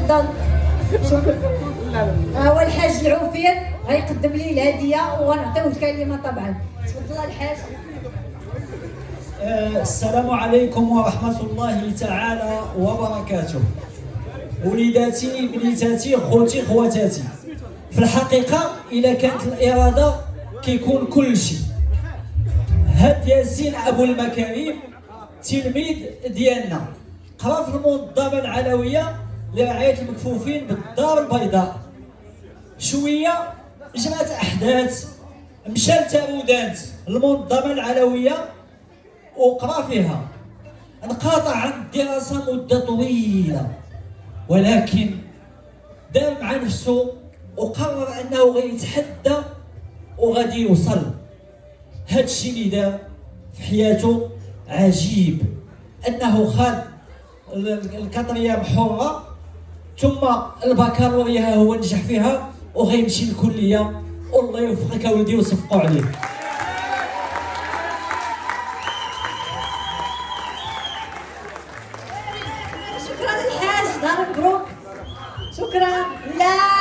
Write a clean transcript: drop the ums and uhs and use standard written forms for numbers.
تفضل. شكرا. هو الحاج العوفير غيقدم لي الهديه وغنعطيوه الكلمه طبعا. تفضل الحاج. السلام عليكم ورحمة الله تعالى وبركاته. وليداتي بنيتاتي خوتي خواتاتي، في الحقيقة إذا كانت الإرادة كيكون كل شيء. هاد ياسين أبو المكارم تلميذ ديالنا، قرا في المنظمة العلوية لرعاية المكفوفين بالدار البيضاء. شوية جرات أحداث، مشى لتارودانت المنظمة العلوية وقرا فيها، انقطع عن الدراسة مدة طويلة، ولكن دار مع نفسه وقرر انه غيتحدى وغادي يوصل. هاد الشيء اللي دار في حياته عجيب، انه خد الكاتريام حرة ثم البكالوريا هو نجح فيها وغيمشي للكلية. والله يوفقك ولدي وصفقوا عليه. شكرا الحاج دار مبروك. شكرا. لا